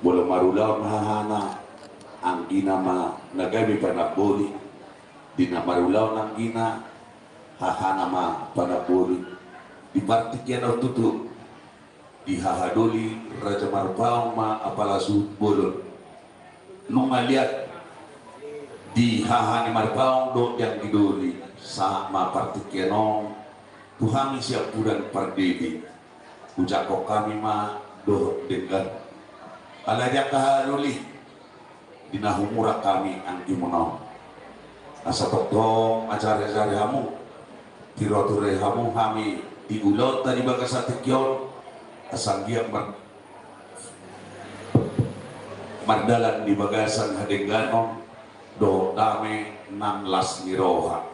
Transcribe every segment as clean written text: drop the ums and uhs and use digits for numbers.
Bola marulaw mahahana ang ginama nagabi panabuli di na marulaw ng gina hahana ma panabuli di partik yan ang tutu di hahaduli Raja Marpaong ma apalasu bolon nung malihat di hahani Marpaong do yang diduli sa ma partik yan Tuhami siap bulan pardebi ujako kami ma do dengan alaya kaharuli dinahumura kami ang imunaw asa totong acara-acara hamu tiro-tiro hamu kami diulot tadi bagas atikyon asang giyak mardalan di bagasan hadengganon do dame 16 niroha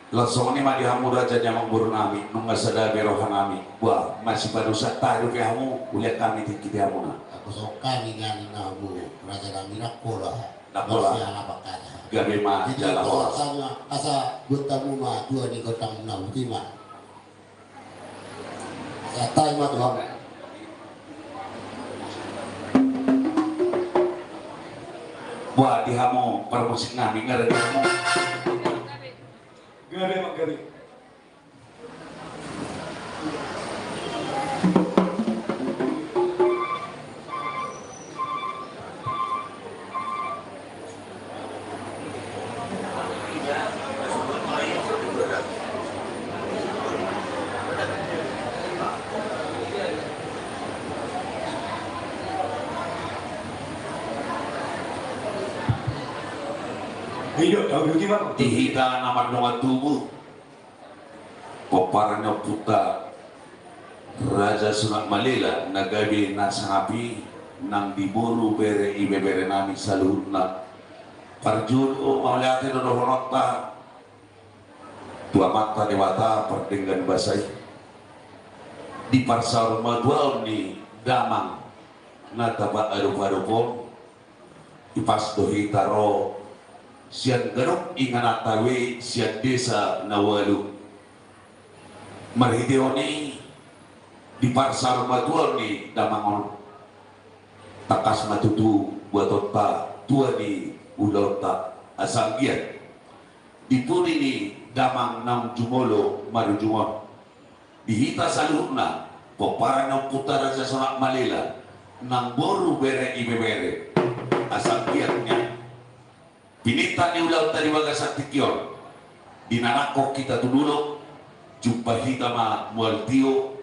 langsung ini mah dihamu raja nyamang buru nami nung sadabe roha nami wah masih padusa tayo kaya hamu kuliah kami dikit hamu na aku sokani ngani namu raja kami nakola nakola bakada gabe mah jala horas sama asa butamu mah dua di kota namu tima ya tay mah tuh wah dihamu permusik nami ngare dihamu Gabe magabi. Hidup tahu gimana? Tihita nama donga tubuh peparanya puta Raja Sunat Malela nagabi nasapi nang diburu bere ibe bere nami salutna parjun o maliate do honota tua mata dewata perdenggan basai di parsar madual ni damang nataba arup-arupon ipas dohitaro sian garuk inganatawe sian desa nawalu marhideoni di parsar madual ni damangon takas matutu buat otak tua ni udota asanggian dipuni ni damang nang jumolo maru jumon dihita salurna popara nang putara sa Sunat Malela nang boru bere ibe bere asanggiannya pinita ni ulau tadi bagas atikyon dinanako kita tudulok jumpa hita ma mualtio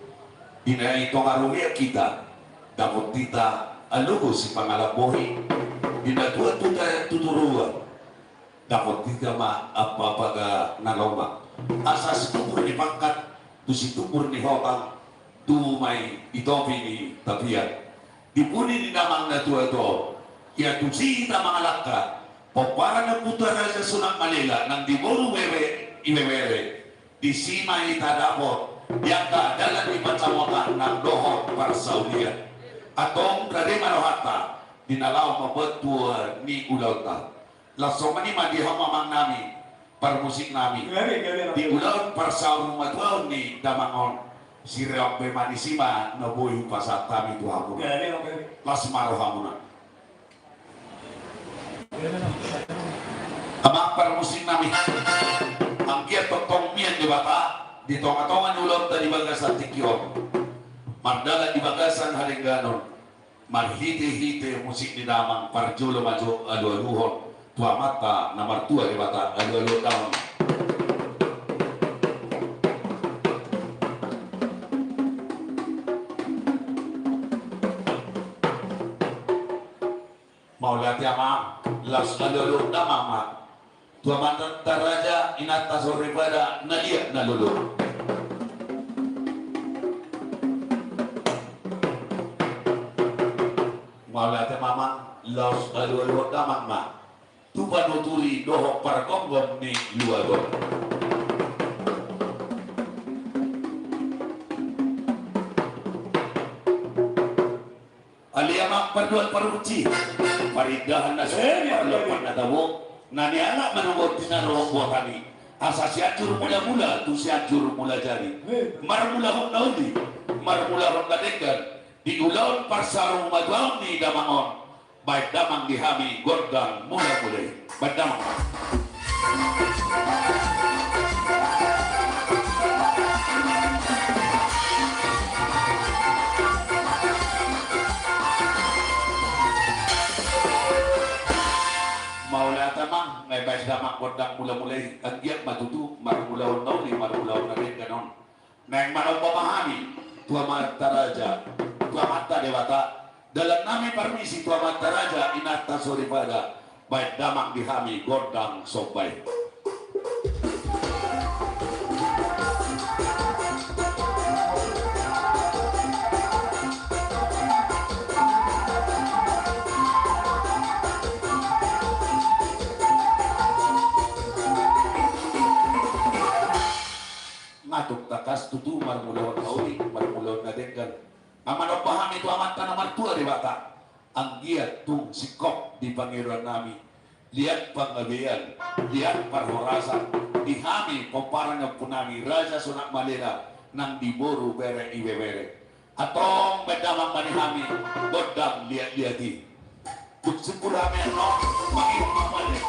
dinai tongarumia kita dapat kita alugo si pangalabohi dinatua tuturua dapat kita ma apa ga naloma asas tukur di pangkat tu si tukur di hotang tu mai itopi ni tapian dipuni di namang na tua to ya tu si tamang alaka popara na putra Raja Sunat Malela nang diboru bebe ibebere di simai tadapot yang dalan di pancamotan ng dohot parsaulia atong grade marohata dinalaw mabetua ni ulauta langsung mani madi hamamang nami permusik nami di ulaut parsaul matuaw ni damangon si reok bemanisima nabuhi pasat kami tuhamu las marohamuna amak permusik nami ang kiat totong mian di bata di tonga-tongan ulam tadi bagasan tikyon mardala di bagasan halingganon marhite-hite musik di damang parjulo maju alu-aluhon tua mata namar tua di bata alu-alu damang mau latihan ama las alu-alu damang ma tua mantan taraja inata sore pada nadia nalulu malate mama los alu-alu damang ma tupa nuturi dohok parakonggom ni luagon aliamak perduan paruci paridahan nasional perluan natawok nani anak menunggu tinaro buah kami asa siacur mula-mula tu siacur mula jari mar mula hok naudi mar mula hok kadekan di ulon parsarong madwang ni damangon baik damang dihami gondang mula-mulay badamang maula tamang ngay baik damang gondang mula-mulay ang giyak matutu marumulaw na ni marumulaw na rin ganon nang manong pamahami Tua Mata Raja, Tua Mata Dewata, dalam nami permisi Tua Mata Raja inata soripada, baik damang dihami gondang sobai. Ngatuk takas tutu marmulawan kauli marmulawan na denggan aman paham itu amat tanaman tua di bata ang giat tung sikop di pangiran nami lihat panggabian lihat parhorasan dihami peparang punami raja sunak malena nang diboru bere ibe bere atong bedamang manihami godang lihat-lihati buksipurame no mangin mamale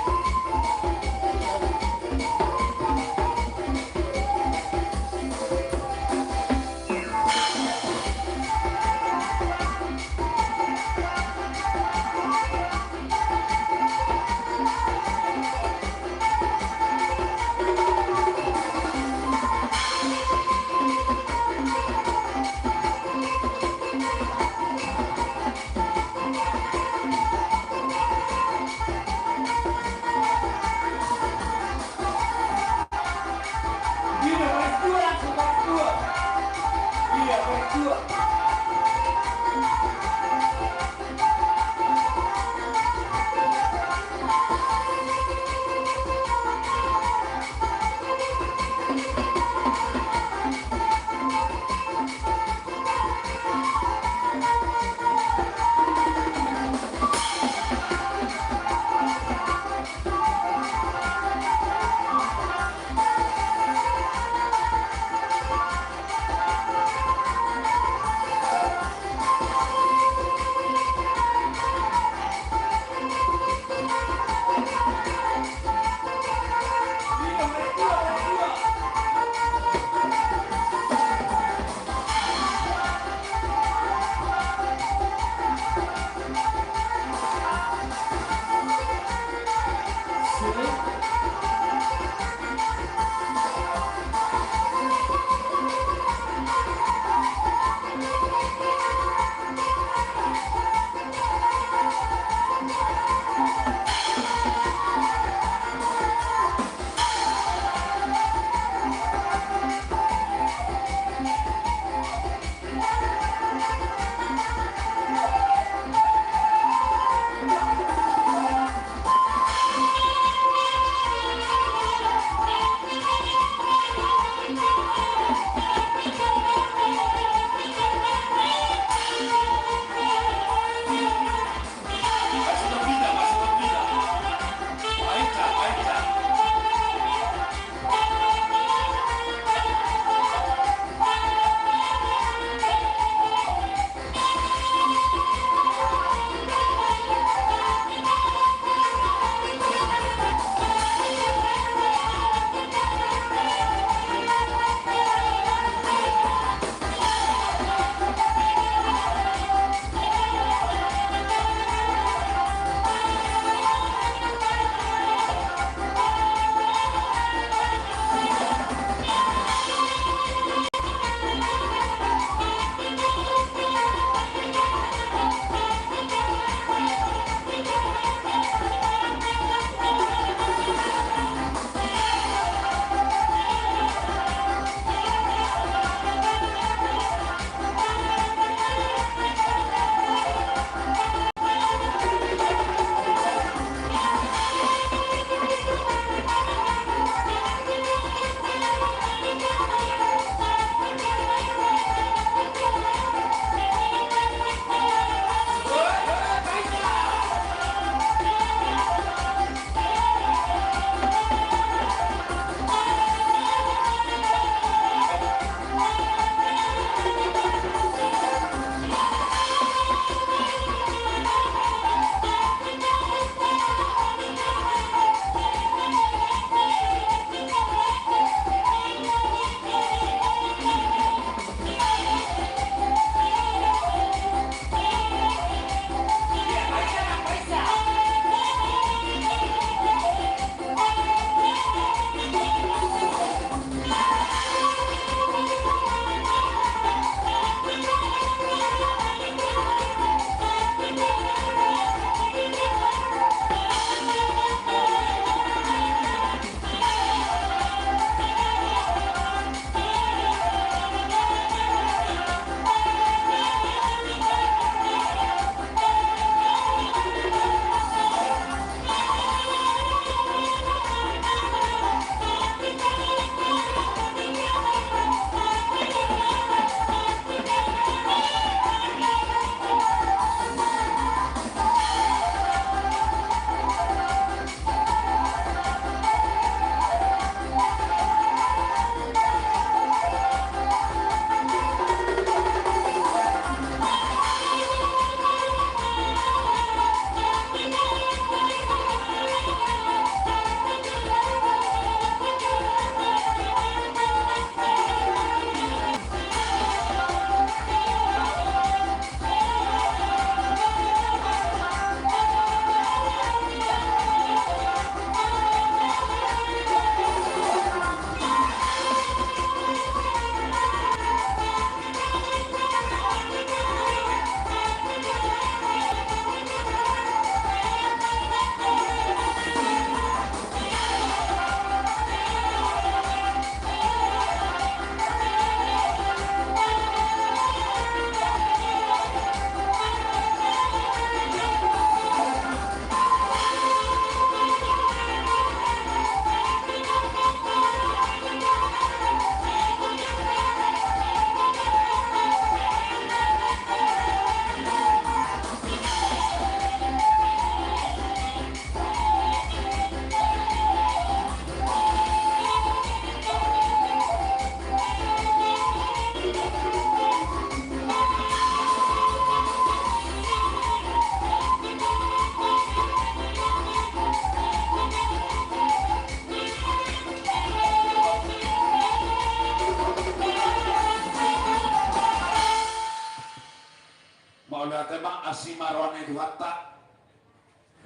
Ratema asimaron itu hatta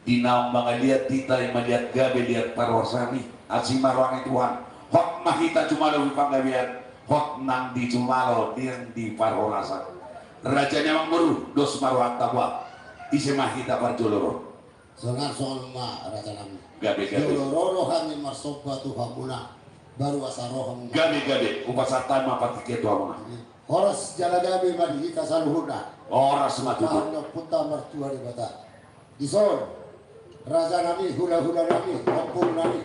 dinaum lihat kita yang melihat gabe lihat parwasani asimaron itu han hot mahita cuma lo panggabian hot nang di cumalo yang di parorasa rajanya mangmuru dos marwan tabwa isi mahita parjoloro Sangat soal ma raja kami. gabe Joloro kami masoba tu hamuna baru asaroham. gabe upasata ma patike tu amuna Horas jala gabe madi kita saluhuna. ora sematu Tahannya puta mertua di bata. Ison raja kami hula-hula kami kampung kami.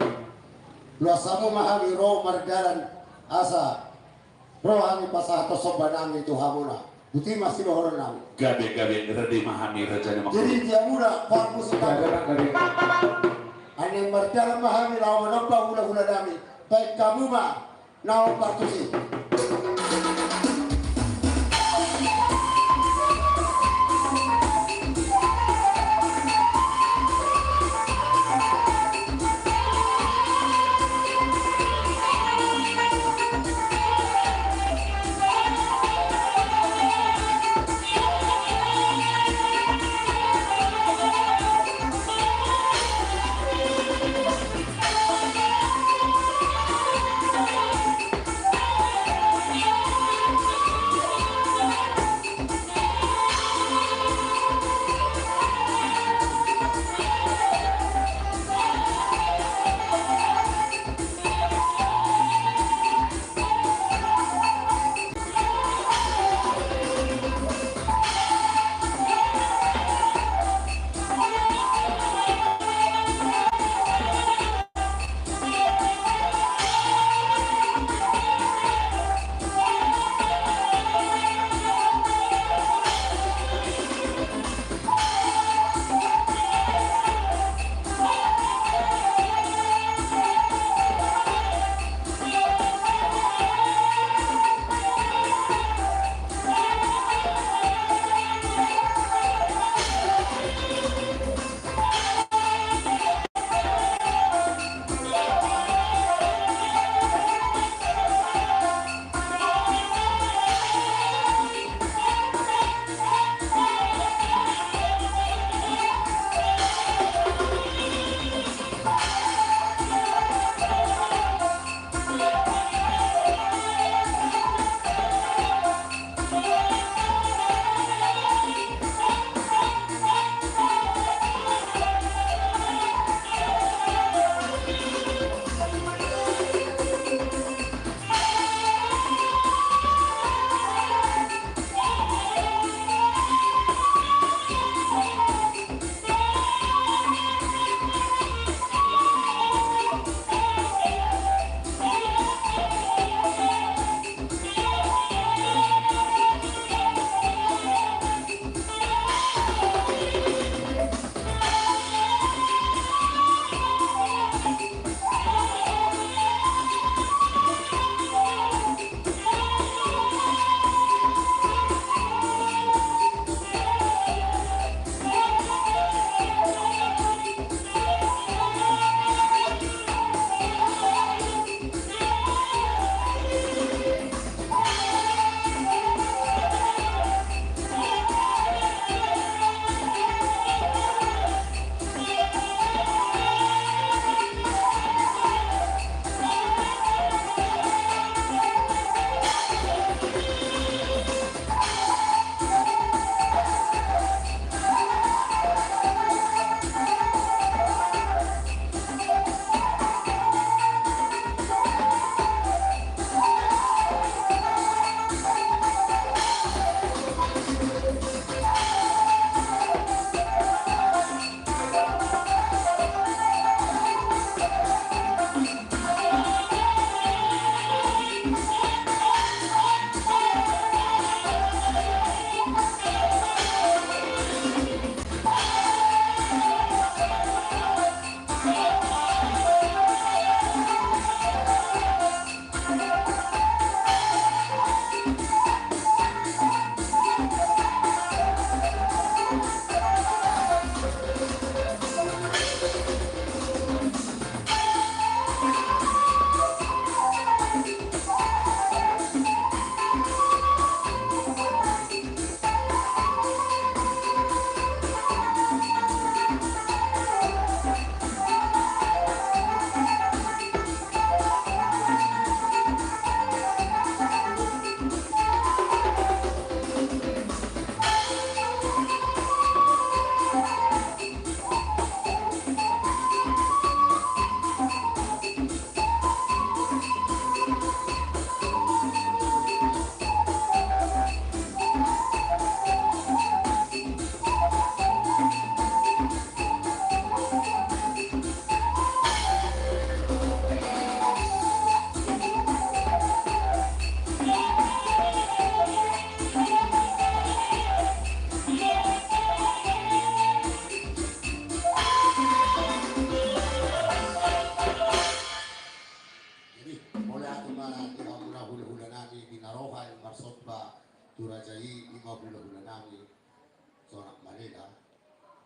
Luasamu mahami roh margaran asa roh kami pasah atau soba nami itu hamuna. Buti masih lohor nami. gabe rede mahami rajanya Jadi mangmuru dia muda parmu sekali. Aneh margaran mahami lawan menopang hula-hula nami. Baik kamu mah naon partusi.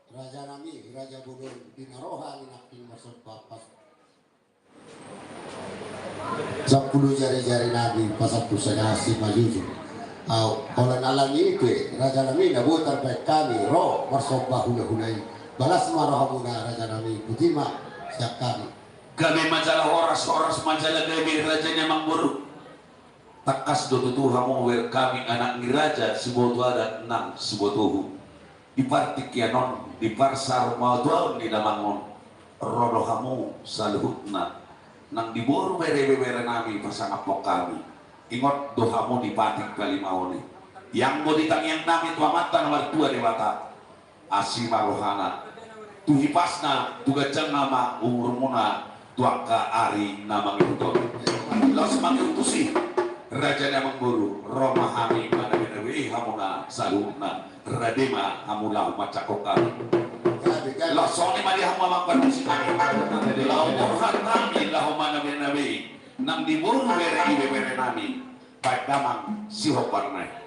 Raja nami, Raja Budon, dinaroha inapin masuk bapas. 10 jari-jari nabi pasal pusaka si majuju. Olan alam itu Raja nami nabutar baik kami roh masuk bahula-hulai. Balas marahamuna Raja nami butima siap kami. Kami majalah horas majalah gabi rajanya mangburu. Takas dotutu hamu wer kami anak ni raja sibotu adat nang sibotuhu. Di partik yanon di parsar maudwal ni damangon rodo hamu saluhutna nang diburu bere-bere nami pasang apok kami. Ingot dohamu di patik kalimaoni. Yang mau ditangyang nami tuamatan nomor 2 dewata. Asima rohana. Tuhipasna tugacang nama umurmuna tuaka ari nama itu. Los mangutusi raja yang memburu Roma hami mana benawi hamuna saluna radema hamula macakoka. Los soni mari hamu mangpanusi kami. Lau burhan kami lau mana benawi nang diburu bere nami. Baik damang sihoparnai.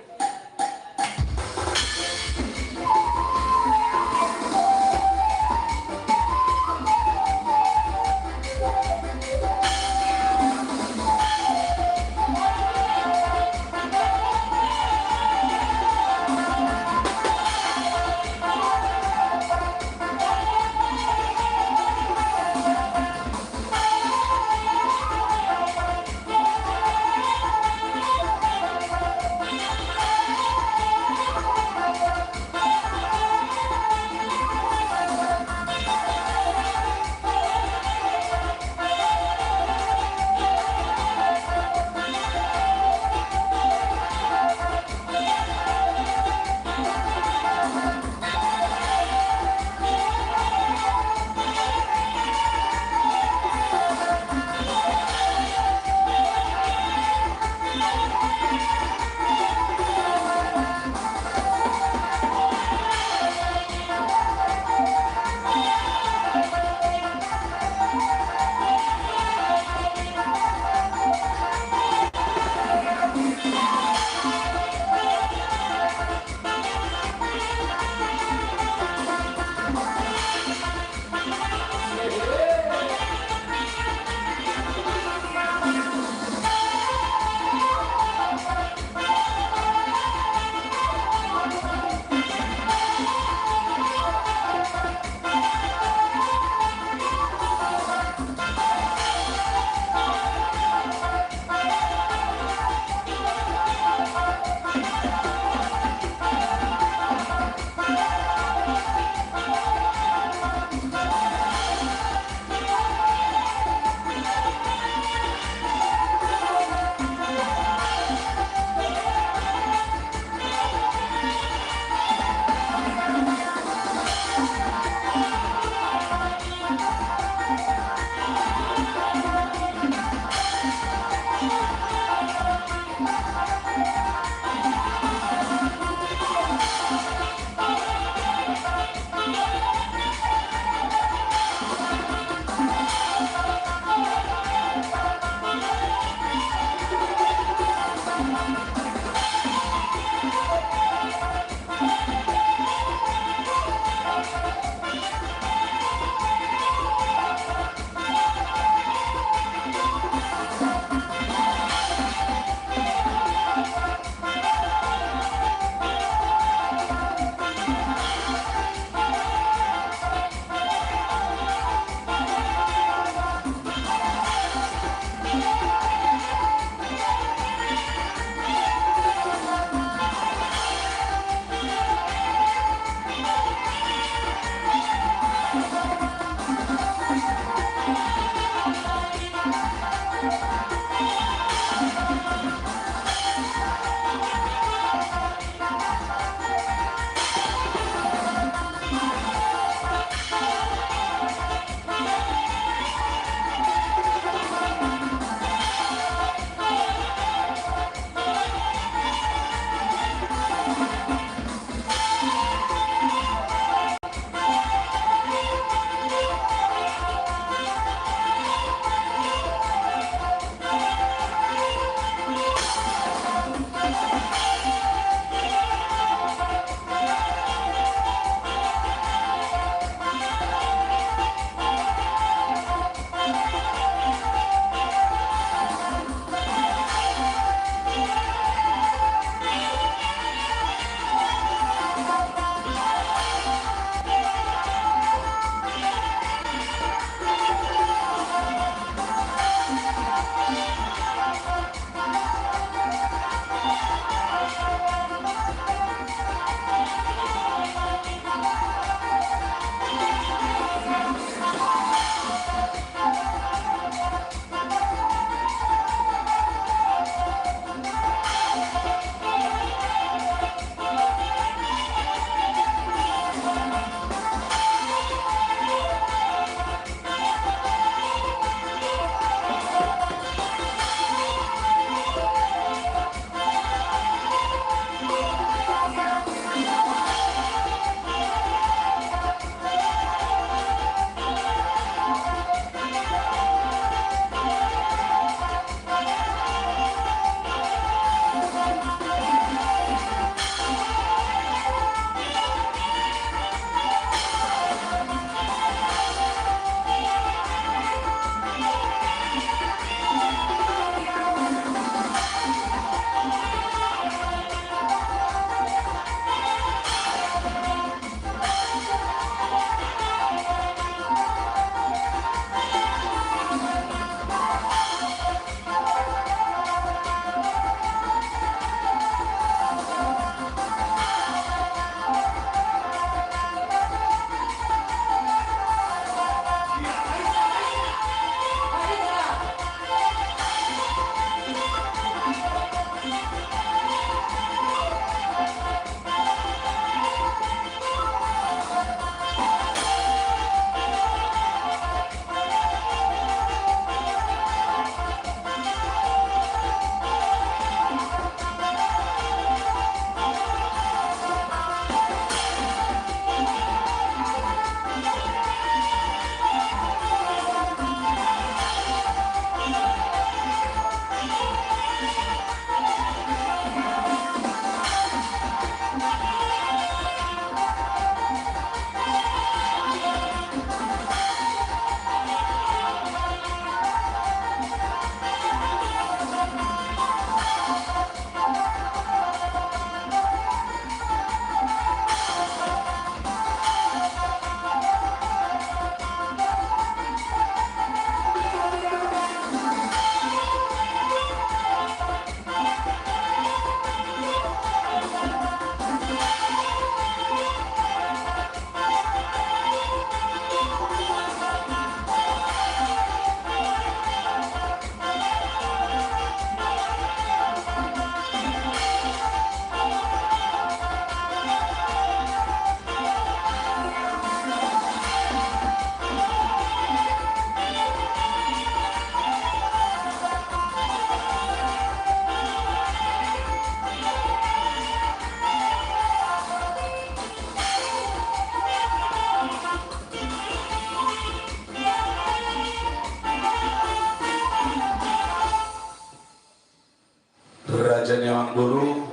Raja Nyamang Guru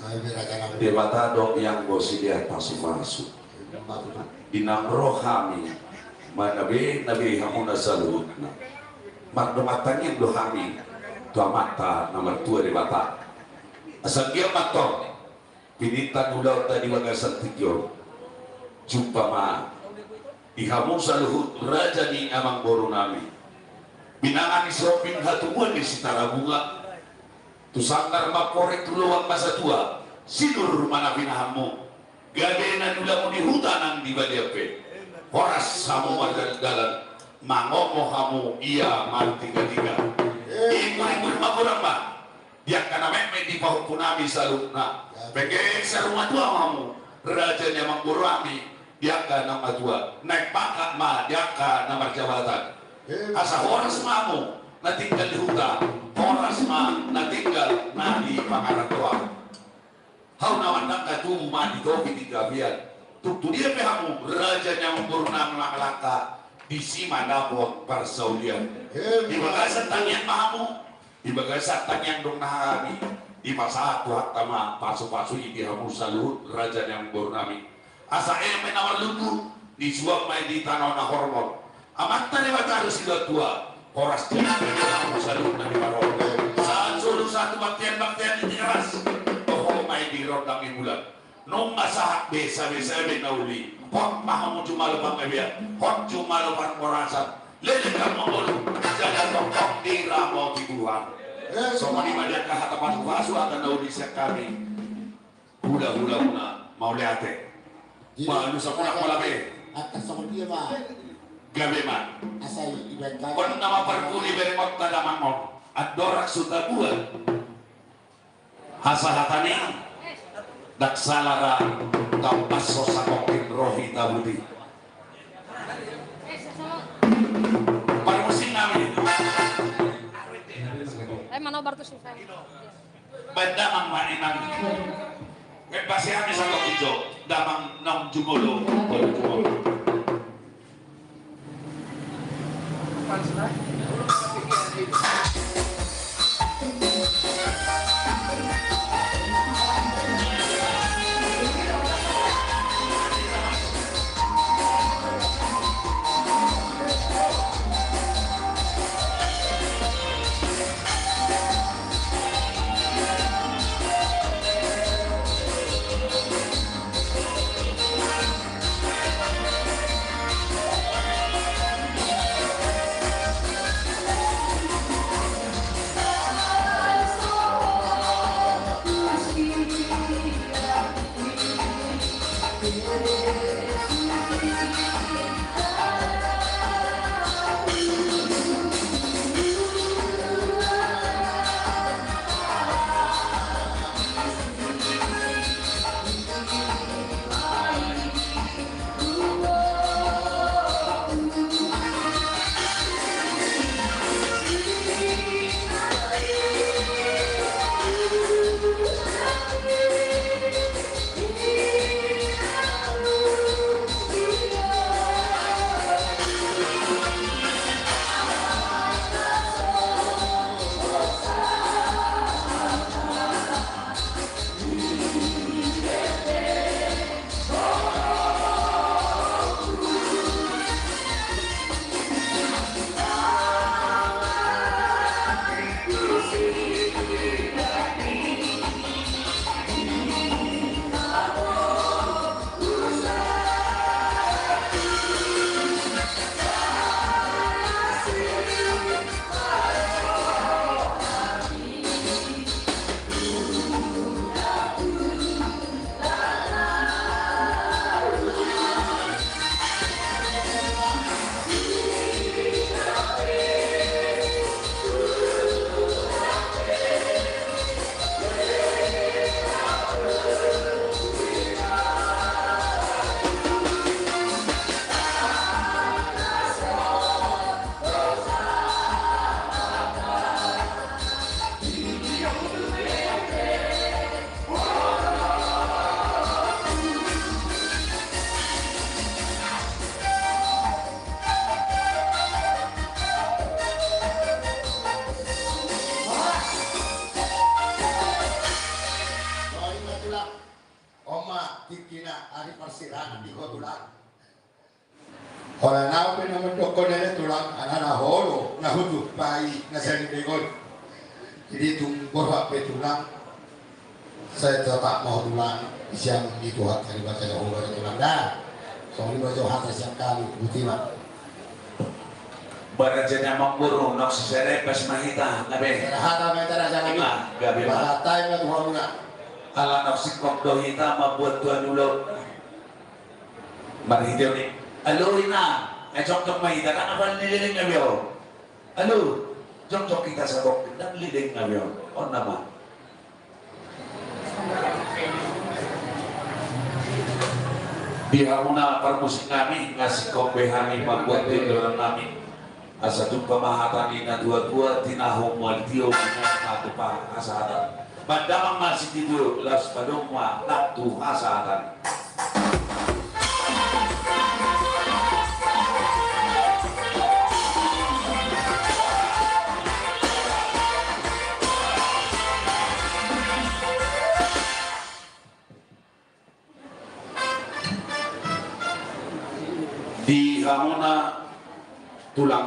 Nabi Raja Nabi Dewata dok yang bosilia pasupasu inang rohami manabe nabi hamuna salutna magdomatanya dohami tua mata nomor 2 Dewata asal dia matok pinitan ulau tadi wagasan tiga jumpa ma ihamu saluhut Raja ni Amang Boru nami binangan isropin hatuan di sitara bunga tu sangkar maporek luang masa tua sinur mana binahamu gadena dulamu di hutanang di badiape horas kamu margalan mangomo kamu iya mal tiga-tiga ikut makurang mah dia kana meme di pahu punami salutna pege saruma tua kamu Raja Nyamang Boru ami dia kana nama tua naik pangkat mah dia kana nama jabatan asa horas mamu natinggal di hutan horas mah natinggal nadi pangaran doa hau nawan katumu mah di topi tiga biar tuktu dia pehamu Raja Nyamang Boru laka di sima dapot parsaulian di bagasan tanyang mahamu di bagasan tanyang dong nahami di masa satu hak tama pasu-pasu ibi hamu salut Raja Nyamang Boru asa menawar lutu di suap main di tanah na hormon amat tadi harus sudah tua horas jadi kamu salut nanti parol saat suruh satu baktian di teras oh main di rodang bulan nung masahat besa-besa benauli hot mahamu cuma lubang ebia hot cuma lubang korasa lele kamu olu jaga tokok di ramo tibuan semua di mana kehatapan kuasu akan nauli sekali hula-hula mau lihat malu sapuna malabe atas sama dia mah gabe man asal ibadah kon nama perkuli beremot tadamangon adorak suta bulan hasahatani daksalara kampas sosakokin rohi tabudi parmusin namin mana bartu sih benda mang mainan pasti kami satu hijau damang nam jumolo di tulang. Kalau nabi naman dokon na tulang, anak holo, nahudup bayi, nasa libegon. Jadi tunggu HP tulang, saya tetap mau tulang, siang itu hak dari baca Jehovah tulang dah. Soalnya baca hak siang kali, butina. Barajanya mamburu, nak seserepes mahita, nabe. Hata metara jangan Gabi mah. Bahatai na Tuhan na. Ala nak sikok dohita mabuat tuan ulo. Barhidew ni. Alo ina, jok mahita kan apa nililing ngabiyo. Alo, jok kita sabok dan liling ngabiyo. On nama. Bihamuna permusik kami ngasih kopi kami mabuat tiduran kami. Asa tu pemahatan ina dua-dua tinahum wal tiyo satu pa asatan. Bandamang masih tidur las padungwa naktu asatan. Di hamuna tulang